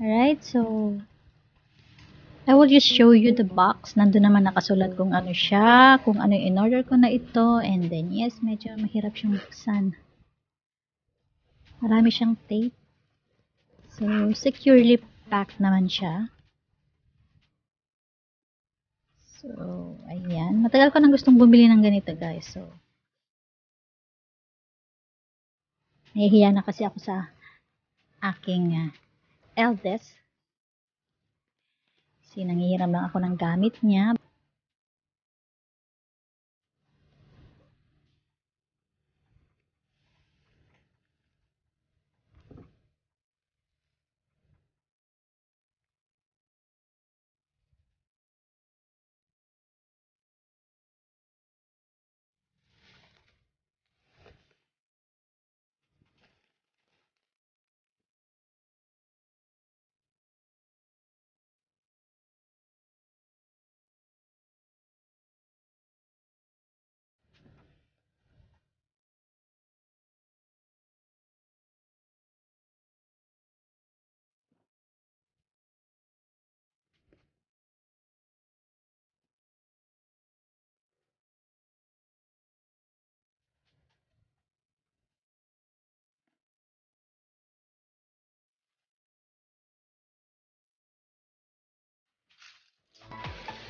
Alright, so I will just show you the box. Nandun naman nakasulat kung ano siya, kung ano yung in-order ko na ito, and then yes, medyo mahirap siyang buksan. Marami siyang tape. So, securely packed naman siya. So, ayan. Matagal ko nang gustong bumili ng ganito, guys. So, nahihiya na kasi ako sa aking eldest. Kasi nanghihiram lang ako ng gamit niya.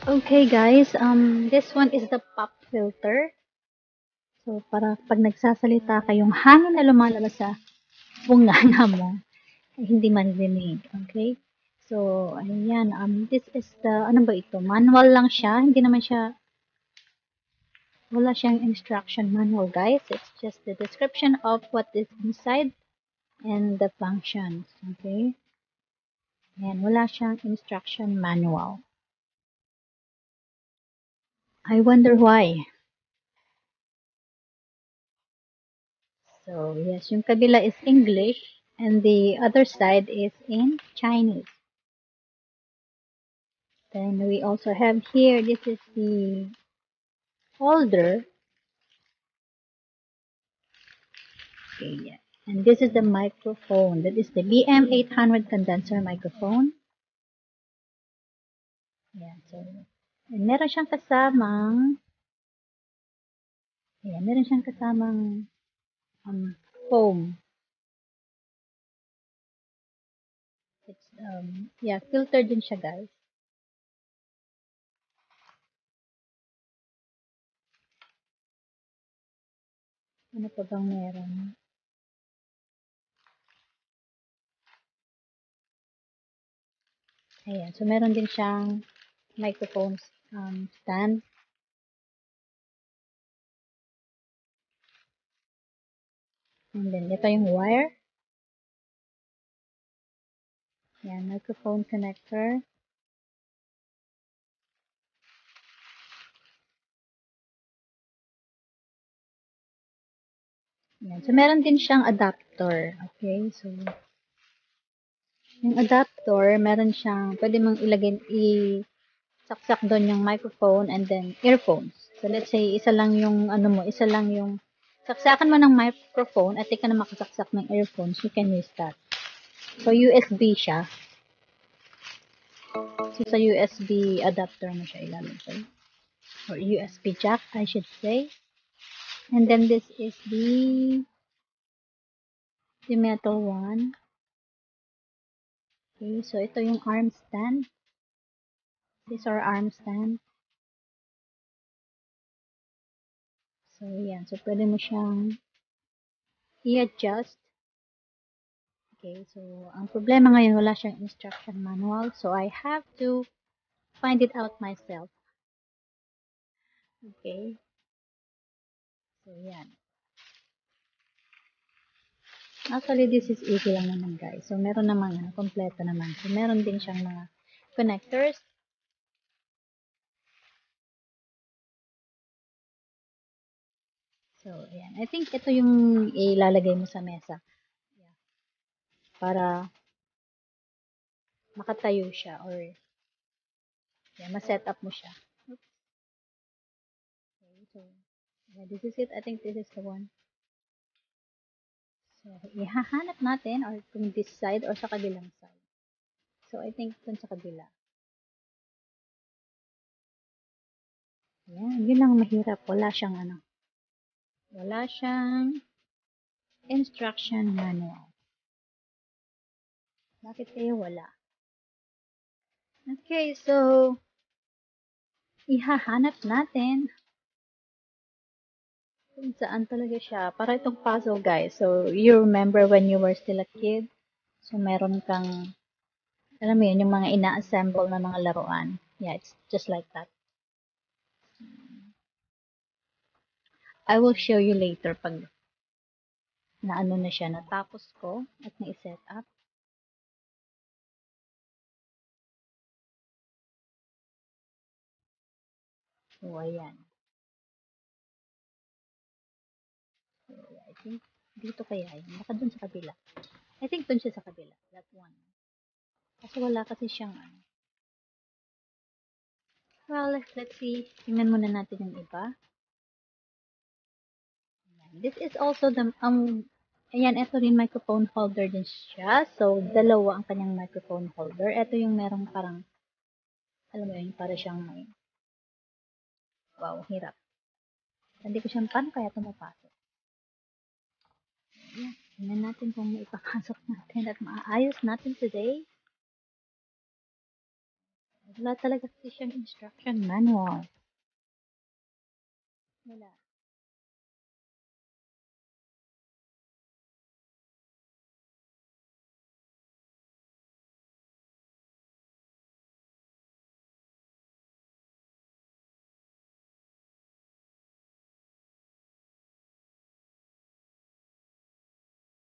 Okay guys, this one is the pop filter. So, para pag nagsasalita ka, yung hangin na lumalabas sa bunganga mo, ay hindi marinig. Okay? So, ayan, this is the, ano ba ito? Manual lang siya. Hindi naman siya, wala siyang instruction manual, guys. It's just the description of what is inside and the functions. Okay? Ayan, wala siyang instruction manual. I wonder why. So, yes, yung kabila is English and the other side is in Chinese. Then we also have here, this is the holder. Okay, yeah. And this is the microphone. That is the BM800 condenser microphone. Yeah, so, and meron siyang kasamang, yeah, meron siyang kasamang foam. It's, yeah, filter din siya, guys. Ano pa bang meron? Ayan, so meron din siyang microphone stand. And then, ito yung wire. Yan, microphone connector. Yan. So, meron din siyang adapter. Okay, so, yung adapter, meron siyang, pwede mong ilagay, saksak doon yung microphone and then earphones. So, let's say, isa lang yung, ano mo, isa lang yung, saksakan mo ng microphone at di ka na makasaksak ng earphones, you can use that. So, USB siya. So, sa USB adapter mo siya ilalagay. Or USB jack, I should say. And then, this is the metal one. Okay, so ito yung arm stand. These are arm stand. So, yan. So, pwede mo siyang i-adjust. Okay, so, ang problema ngayon, wala siyang instruction manual. So, I have to find it out myself. Okay. So, yan. Actually, this is easy lang naman, guys. So, meron namang, kompleto naman. So, meron din siyang mga connectors. So, ayan. I think ito yung ilalagay mo sa mesa. Yeah. Para makatayo siya or yeah, ma-set up mo siya. Oops. Okay, so, yeah, this is it. I think this is the one. So, ihahanap natin or kung this side or sa kabilang side. So, I think dun sa kabila. Ayan, yun lang mahirap. Wala siyang wala siyang instruction manual. Bakit kayo wala? Okay, so, ihahanap natin kung saan talaga siya. Para itong puzzle, guys. So, you remember when you were still a kid? So, meron kang, alam mo yun, yung mga ina-assemble na mga laruan. Yeah, it's just like that. I will show you later pag na ano na siya, natapos ko at na-set up. So, ayan. So, I think, dito kaya yun. Baka dun sa kabila. I think dun siya sa kabila. That one. Kasi wala kasi siyang Well, let's see. Tingnan muna natin yung iba. This is also the, ayan, ito rin microphone holder din siya. So, dalawa ang kanyang microphone holder. Ito yung merong parang, alam mo yun, para siyang may, wow, hirap. Hindi ko siya, paano kaya tumapasok? Ayan, tingnan natin kung maipapasok natin at maayos natin today. Wala talaga kasi siyang instruction manual. Wala.